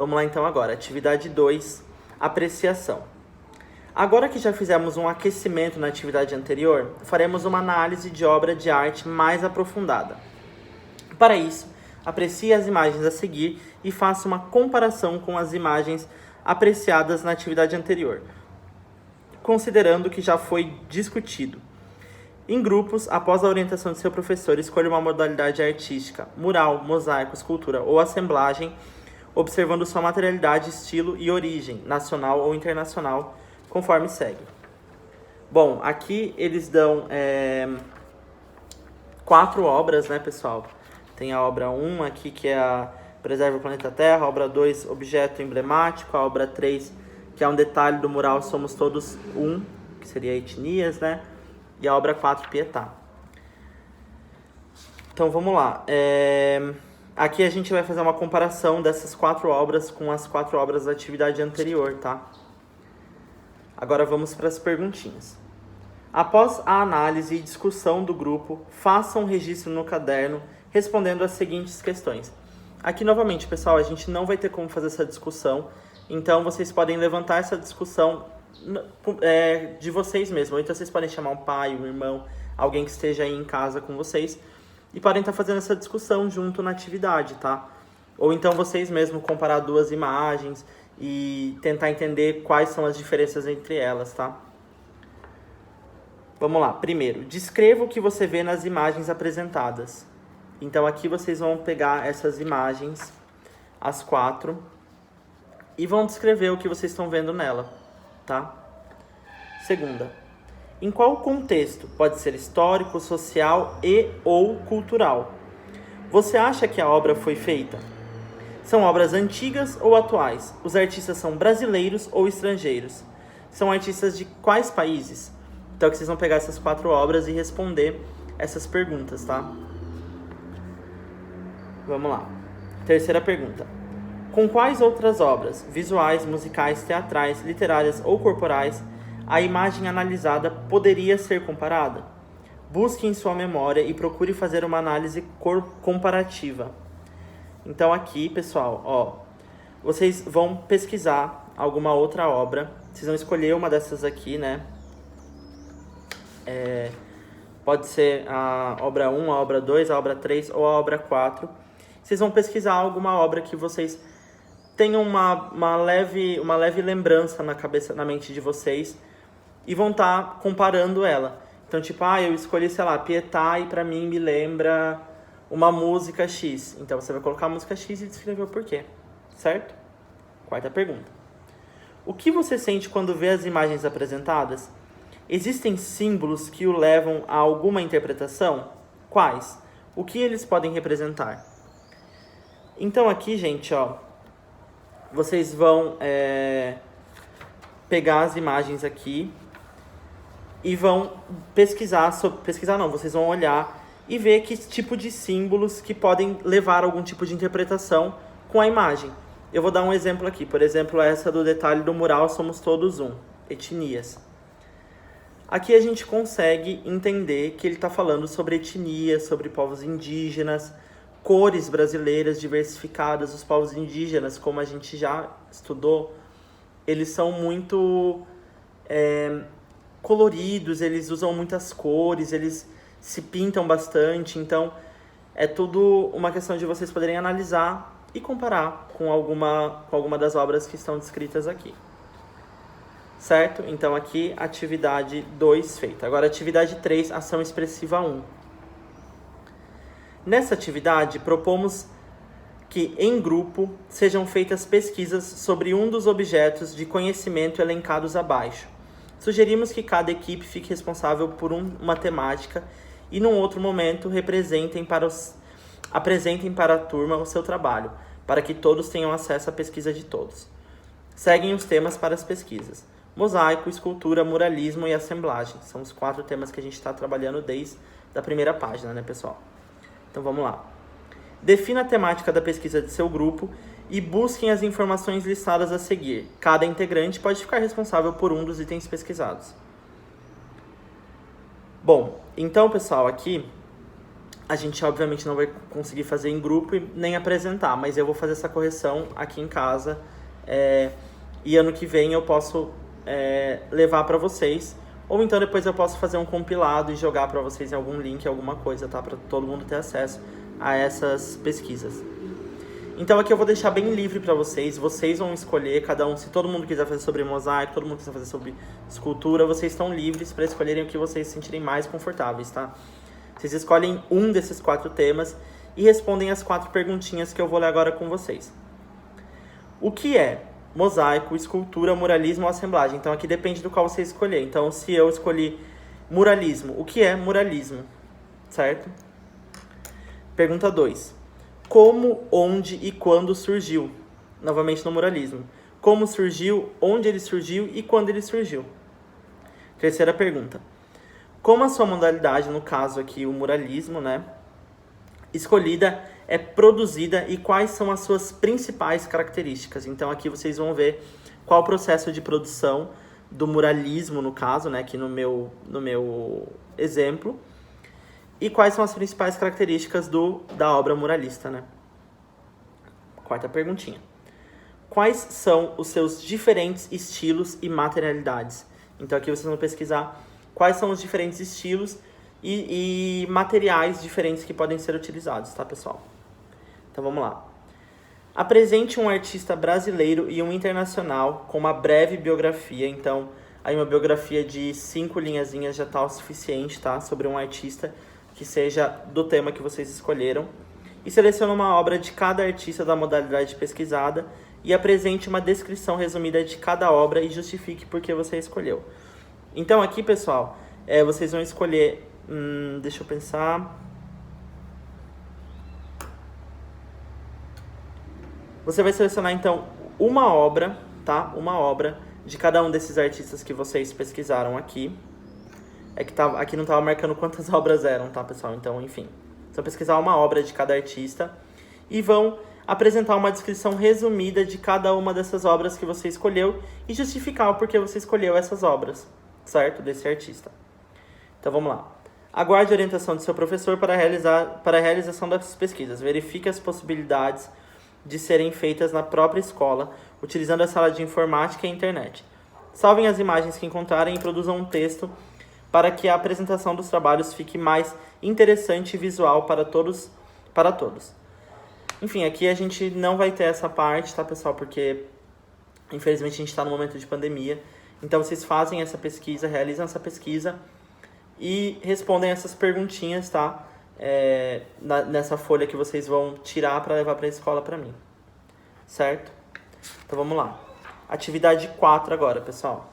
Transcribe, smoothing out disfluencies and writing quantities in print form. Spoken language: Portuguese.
Vamos lá então agora, atividade 2, apreciação. Agora que já fizemos um aquecimento na atividade anterior, faremos uma análise de obra de arte mais aprofundada. Para isso, aprecie as imagens a seguir e faça uma comparação com as imagens apreciadas na atividade anterior, considerando que já foi discutido. Em grupos, após a orientação de seu professor, escolha uma modalidade artística, mural, mosaico, escultura ou assemblagem, observando sua materialidade, estilo e origem, nacional ou internacional, conforme segue. Bom, aqui eles dão 4 obras, né, pessoal? Tem a obra 1 aqui, que é a Preserva o Planeta Terra, a obra 2, Objeto Emblemático, a obra 3, que é um detalhe do mural Somos Todos Um, que seria etnias, né? E a obra 4, Pietà. Então, vamos lá. Aqui a gente vai fazer uma comparação dessas 4 obras com as 4 obras da atividade anterior, tá? Agora vamos para as perguntinhas. Após a análise e discussão do grupo, faça um registro no caderno respondendo as seguintes questões. Aqui, novamente, pessoal, a gente não vai ter como fazer essa discussão, então vocês podem levantar essa discussão de vocês mesmos. Então vocês podem chamar um pai, um irmão, alguém que esteja aí em casa com vocês e podem estar fazendo essa discussão junto na atividade, tá? Ou então vocês mesmos comparar 2 imagens e tentar entender quais são as diferenças entre elas, tá? Vamos lá. Primeiro, descreva o que você vê nas imagens apresentadas. Então aqui vocês vão pegar essas imagens, as 4, e vão descrever o que vocês estão vendo nela, tá? Segunda, em qual contexto? Pode ser histórico, social e ou cultural. Você acha que a obra foi feita? São obras antigas ou atuais? Os artistas são brasileiros ou estrangeiros? São artistas de quais países? Então que vocês vão pegar essas 4 obras e responder essas perguntas, tá? Vamos lá. Terceira pergunta. Com quais outras obras, visuais, musicais, teatrais, literárias ou corporais, a imagem analisada poderia ser comparada? Busque em sua memória e procure fazer uma análise comparativa. Então aqui, pessoal, vocês vão pesquisar alguma outra obra. Vocês vão escolher uma dessas aqui, né? Pode ser a obra 1, a obra 2, a obra 3 ou a obra 4. Vocês vão pesquisar alguma obra que vocês tenham uma leve lembrança na mente de vocês e vão estar comparando ela. Então, tipo, eu escolhi, sei lá, Pietà e pra mim me lembra uma música X. Então, você vai colocar a música X e descrever o porquê, certo? Quarta pergunta. O que você sente quando vê as imagens apresentadas? Existem símbolos que o levam a alguma interpretação? Quais? O que eles podem representar? Então aqui, gente, vocês vão pegar as imagens aqui e vão vocês vão olhar e ver que tipo de símbolos que podem levar a algum tipo de interpretação com a imagem. Eu vou dar um exemplo aqui, por exemplo, essa do detalhe do mural Somos Todos Um, etnias. Aqui a gente consegue entender que ele está falando sobre etnias, sobre povos indígenas, cores brasileiras diversificadas. Os povos indígenas, como a gente já estudou, eles são muito coloridos, eles usam muitas cores, eles se pintam bastante. Então, é tudo uma questão de vocês poderem analisar e comparar com alguma das obras que estão descritas aqui. Certo? Então, aqui, atividade 2 feita. Agora, atividade 3, ação expressiva 1. Nessa atividade, propomos que, em grupo, sejam feitas pesquisas sobre um dos objetos de conhecimento elencados abaixo. Sugerimos que cada equipe fique responsável por uma temática e, num outro momento, apresentem para a turma o seu trabalho, para que todos tenham acesso à pesquisa de todos. Seguem os temas para as pesquisas. Mosaico, escultura, muralismo e assemblagem. São os 4 temas que a gente está trabalhando desde a primeira página, né, pessoal? Então, vamos lá. Defina a temática da pesquisa de seu grupo e busquem as informações listadas a seguir. Cada integrante pode ficar responsável por um dos itens pesquisados. Bom, então, pessoal, aqui a gente obviamente não vai conseguir fazer em grupo e nem apresentar, mas eu vou fazer essa correção aqui em casa, e ano que vem eu posso levar para vocês, ou então depois eu posso fazer um compilado e jogar para vocês em algum link, alguma coisa, tá? Para todo mundo ter acesso a essas pesquisas. Então aqui eu vou deixar bem livre para vocês vão escolher, cada um, se todo mundo quiser fazer sobre mosaico, todo mundo quiser fazer sobre escultura, vocês estão livres para escolherem o que vocês se sentirem mais confortáveis, tá? Vocês escolhem um desses 4 temas e respondem as 4 perguntinhas que eu vou ler agora com vocês. O que é mosaico, escultura, muralismo ou assemblagem? Então aqui depende do qual você escolher. Então se eu escolhi muralismo, o que é muralismo? Certo? Pergunta 2. Como, onde e quando surgiu? Novamente no muralismo. Como surgiu, onde ele surgiu e quando ele surgiu? Terceira pergunta. Como a sua modalidade, no caso aqui o muralismo, né, escolhida é produzida e quais são as suas principais características? Então aqui vocês vão ver qual o processo de produção do muralismo, no caso, né, aqui no meu exemplo. E quais são as principais características da obra muralista, né? Quarta perguntinha. Quais são os seus diferentes estilos e materialidades? Então aqui vocês vão pesquisar quais são os diferentes estilos e materiais diferentes que podem ser utilizados, tá, pessoal? Então vamos lá. Apresente um artista brasileiro e um internacional com uma breve biografia. Então, aí uma biografia de 5 linhazinhas já tá o suficiente, tá? Sobre um artista que seja do tema que vocês escolheram, e selecione uma obra de cada artista da modalidade pesquisada e apresente uma descrição resumida de cada obra e justifique por que você escolheu. Então aqui, pessoal, vocês vão escolher, deixa eu pensar, você vai selecionar então uma obra, tá? Uma obra de cada um desses artistas que vocês pesquisaram aqui. É que aqui não estava marcando quantas obras eram, tá, pessoal? Então, enfim. Vocês vão pesquisar uma obra de cada artista e vão apresentar uma descrição resumida de cada uma dessas obras que você escolheu e justificar o porquê você escolheu essas obras, certo? Desse artista. Então, vamos lá. Aguarde a orientação do seu professor para a realização das pesquisas. Verifique as possibilidades de serem feitas na própria escola, utilizando a sala de informática e a internet. Salvem as imagens que encontrarem e produzam um texto para que a apresentação dos trabalhos fique mais interessante e visual para todos. Enfim, aqui a gente não vai ter essa parte, tá, pessoal? Porque, infelizmente, a gente está no momento de pandemia. Então, vocês fazem essa pesquisa, realizam essa pesquisa e respondem essas perguntinhas, tá? Nessa folha que vocês vão tirar para levar para a escola para mim. Certo? Então, vamos lá. Atividade 4 agora, pessoal.